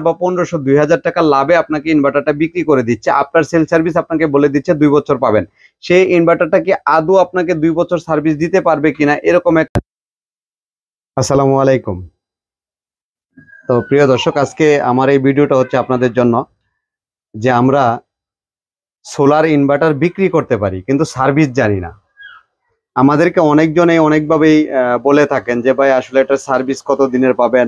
বা 1500-2000 টাকা লাভে আপনাকে ইনভার্টারটা বিক্রি করে দিচ্ছে। আফটার সেল সার্ভিস আপনাকে বলে দিচ্ছে 2 বছর পাবেন। সেই ইনভার্টারটা কি আদৌ আপনাকে 2 বছর সার্ভিস দিতে পারবে কিনা এরকম একটা। আসসালামু আলাইকুম। তো প্রিয় দর্শক, আজকে আমার এই ভিডিওটা হচ্ছে আপনাদের জন্য যে আমরা সোলার ইনভার্টার বিক্রি করতে পারি কিন্তু সার্ভিস জানি না। আমাদেরকে অনেকজনে অনেকভাবেই বলে থাকেন যে ভাই আসলে এটা সার্ভিস কত দিনের পাবেন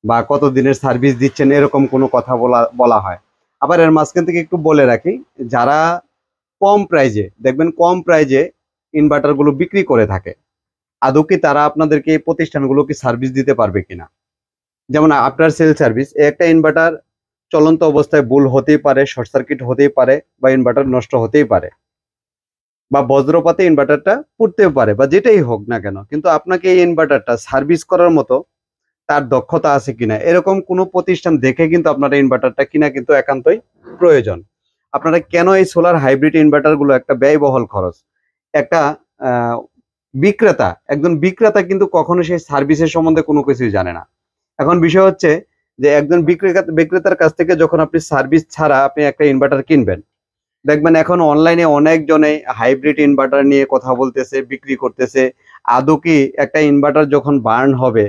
বা কত দিনের সার্ভিস দিচ্ছেন, এরকম কোনো কথা বলা হয়। আবার এর মাঝখান থেকে একটু বলে রাখি, যারা কম প্রাইজে দেখবেন কম প্রাইজে ইনভার্টারগুলো বিক্রি করে থাকে, আদৌ কি তারা আপনাদেরকে এই প্রতিষ্ঠানগুলো কি সার্ভিস দিতে পারবে কিনা। যেমন আফটার সেল সার্ভিস, একটা ইনভার্টার চলন্ত অবস্থায় ভুল হতেই পারে, শর্ট সার্কিট হতেই পারে, বা ইনভার্টার নষ্ট হতেই পারে, বা বজ্রপাতে ইনভার্টারটা পুড়তেও পারে, বা যেটাই হোক না কেন, কিন্তু আপনাকে এই ইনভার্টারটা সার্ভিস করার মতো তার দক্ষতা আছে কিনা এরকম কোনো প্রতিষ্ঠান দেখে কিন্তু আপনারা ইনভার্টারটা কিনা কিন্তু একান্তই প্রয়োজন। আপনারা কেন এই সোলার হাইব্রিড ইনভার্টারগুলো একটা ব্যয়বহুল খরচ, একটা বিক্রেতা, একজন বিক্রেতা কিন্তু কখনো সেই সার্ভিসের সম্বন্ধে কোনো কিছুই জানে না। এখন বিষয় হচ্ছে যে একজন বিক্রেতার কাছ থেকে যখন আপনি সার্ভিস ছাড়া আপনি একটা ইনভার্টার কিনবেন, দেখবেন এখন অনলাইনে অনেকজনে হাইব্রিড ইনভার্টার নিয়ে কথা বলতেছে, বিক্রি করতেছে। আদৌ কি একটা ইনভার্টার যখন বার্ন হবে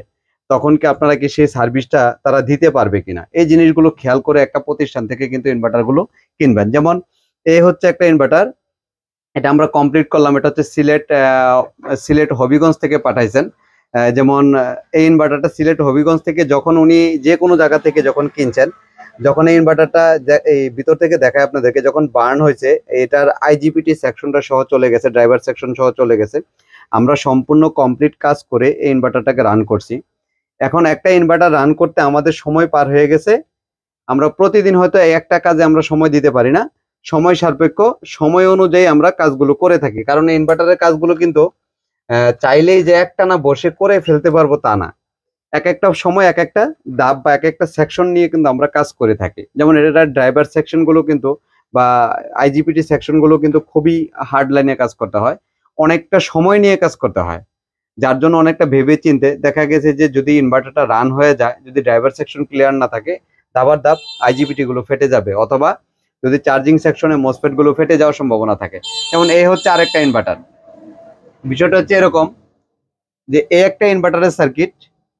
তখন কি আপনারা কি সেই সার্ভিসটা তারা দিতে পারবে কিনা, এই জিনিসগুলো খেয়াল করে একটা প্রতিষ্ঠান থেকে কিন্তু ইনভার্টারগুলো কিনবেন। যেমন এই হচ্ছে একটা ইনভার্টার, এটা আমরা কমপ্লিট করলাম। এটা হচ্ছে সিলেট হবিগঞ্জ থেকে পাঠাইছেন। যেমন এই ইনভার্টারটা সিলেট হবিগঞ্জ থেকে যখন উনি যে কোনো জায়গা থেকে যখন কিনছেন, যখন এই ইনভার্টারটা এই ভিতর থেকে দেখায় আপনাদেরকে, যখন বার্ন হয়েছে এটার আইজিপিটি সেকশনটা সহ চলে গেছে, ড্রাইভার সেকশন সহ চলে গেছে। আমরা সম্পূর্ণ কমপ্লিট কাজ করে এই ইনভার্টারটাকে রান করছি। এখন একটা ইনভার্টার রান করতে আমাদের সময় পার হয়ে গেছে। আমরা প্রতিদিন হয়তো একটা কাজে আমরা সময় দিতে পারি না, সময় সাপেক্ষ, সময় অনুযায়ী আমরা কাজগুলো করে থাকি। কারণ এই ইনভার্টারের কাজগুলো কিন্তু চাইলেই যে একটানা বসে করে ফেলতে পারবো তা না। এক একটা সময় এক একটা ধাপ বা এক একটা সেকশন নিয়ে কিন্তু আমরা কাজ করে থাকি। যেমন এটার ড্রাইভার সেকশন গুলো কিন্তু বা আইজিপিটি সেকশন গুলো কিন্তু খুবই হার্ড লাইনে কাজ করতে হয়, অনেকটা সময় নিয়ে কাজ করতে হয়। যার জন্য অনেকটা ভেবে চিন্তে দেখা গেছে যে যদি ইনভার্টারটা রান হয়ে যায়, যদি ড্রাইভার সেকশন ক্লিয়ার না থাকে, ধাবার ধাপ আইজিপিটি গুলো ফেটে যাবে, অথবা যদি চার্জিং সেকশনে মসফেট গুলো ফেটে যাওয়ার সম্ভাবনা থাকে। যেমন এই হচ্ছে আরেকটা ইনভার্টার। বিষয়টা হচ্ছে এরকম যে এই একটা ইনভার্টারের সার্কিট,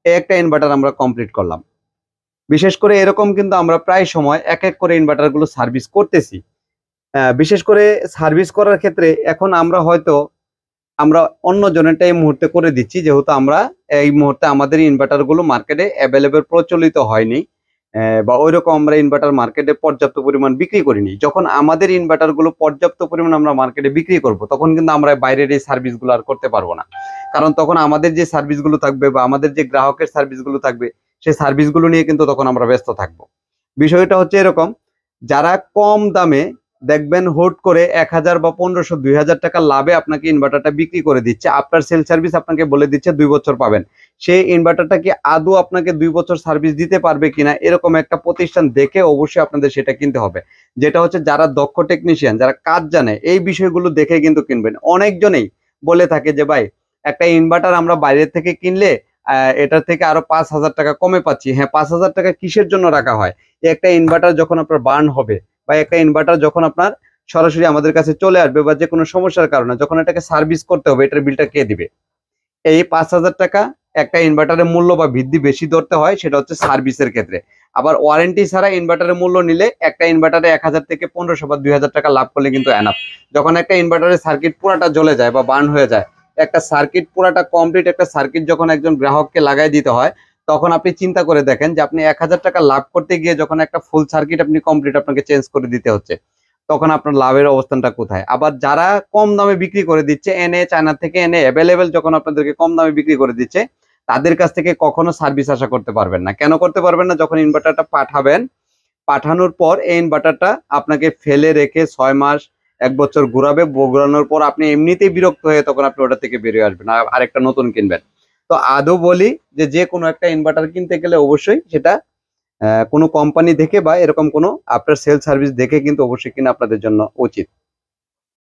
এই একটা ইনভার্টার আমরা কমপ্লিট করলাম। বিশেষ করে এরকম কিন্তু আমরা প্রায় সময় এক এক করে ইনভার্টারগুলো সার্ভিস করতেছি। বিশেষ করে সার্ভিস করার ক্ষেত্রে এখন আমরা অন্য জনেরটা এই মুহূর্তে করে দিচ্ছি, যেহেতু আমরা এই মুহূর্তে আমাদের ইনভার্টারগুলো মার্কেটে অ্যাভেলেবেল প্রচলিত হয়নি, বা ওইরকম আমরা ইনভার্টার মার্কেটে পর্যাপ্ত পরিমাণ বিক্রি করিনি। যখন আমাদের ইনভার্টারগুলো পর্যাপ্ত পরিমাণ আমরা মার্কেটে বিক্রি করব, তখন কিন্তু আমরা বাইরের এই সার্ভিসগুলো আর করতে পারবো না। কারণ তখন আমাদের যে সার্ভিসগুলো থাকবে বা আমাদের যে গ্রাহকের সার্ভিসগুলো থাকবে, সেই সার্ভিসগুলো নিয়ে কিন্তু তখন আমরা ব্যস্ত থাকবো। বিষয়টা হচ্ছে এরকম, যারা কম দামে দেখবেন হুট করে 1000 বা 1500-2000 টাকা লাভে আপনাকে ইনভার্টারটা বিক্রি করে দিচ্ছে, আফটার সেল সার্ভিস আপনাকে বলে দিচ্ছে 2 বছর পাবেন। সেই ইনভার্টারটা কি আদৌ আপনাকে 2 বছর সার্ভিস দিতে পারবে কিনা এরকম একটা প্রতিষ্ঠান দেখে অবশ্যই আপনাদের সেটা কিনতে হবে। যেটা হচ্ছে যারা দক্ষ টেকনিশিয়ান, যারা কাজ জানে, এই বিষয়গুলো দেখে কিন্তু কিনবেন। অনেকজনেই বলে থাকে যে ভাই একটা ইনভার্টার আমরা বাইরের থেকে কিনলে এটার থেকে আরো 5000 টাকা কমে পাচ্ছি। হ্যাঁ, 5000 টাকা কিসের জন্য রাখা হয়? একটা ইনভার্টার যখন আপনার বার্ন হবে বা একটা ইনভার্টার যখন আপনার সরাসরি আমাদের কাছে চলে আসবে বা যে কোনো সমস্যার কারণে যখন এটাকে সার্ভিস করতে হবে, এটার বিলটা কে দিবে? এই 5000 টাকা একটা ইনভার্টারের মূল্য বা বৃদ্ধি বেশি ধরতে হয়, সেটা হচ্ছে সার্ভিসের ক্ষেত্রে। আবার ওয়ারেন্টি ছাড়া ইনভার্টারের মূল্য নিলে একটা ইনভার্টারে 1000 থেকে 1500 বা 2000 টাকা লাভ করলে কিন্তু এনাফ। যখন একটা ইনভার্টারের সার্কিট পুরাটা জ্বলে যায় বা বার্ন হয়ে যায়, একটা সার্কিট পুরাটা কমপ্লিট একটা সার্কিট যখন একজন গ্রাহককে লাগাই দিতে হয়, তখন আপনি চিন্তা করে দেখেন যে আপনি 1000 টাকা লাভ করতে গিয়ে যখন একটা ফুল সার্কিট আপনি কমপ্লিট আপনাকে চেঞ্জ করে দিতে হচ্ছে, তখন আপনার লাভের অবস্থানটা কোথায়? আবার যারা কম দামে বিক্রি করে দিচ্ছে, এনে চায়না থেকে এনে অ্যাভেলেবেল যখন আপনাদেরকে কম দামে বিক্রি করে দিচ্ছে, তাদের কাছ থেকে কখনো সার্ভিস আশা করতে পারবেন না। কেন করতে পারবেন না? যখন ইনভার্টারটা পাঠাবেন, পাঠানোর পর এই ইনভার্টারটা আপনাকে ফেলে রেখে 6 মাস 1 বছর ঘুরাবে, ঘুরানোর পর আপনি এমনিতেই বিরক্ত হয়ে তখন আপনি ওটা থেকে বেরিয়ে আসবেন, আরেকটা নতুন কিনবেন। তো আদৌ বলি যে কোনো একটা ইনভার্টার কিনতে গেলে অবশ্যই সেটা কোনো কোম্পানি দেখে বা এরকম কোনো আফটার সেল সার্ভিস দেখে কিন্তু অবশ্যই কিনা আপনাদের জন্য উচিত।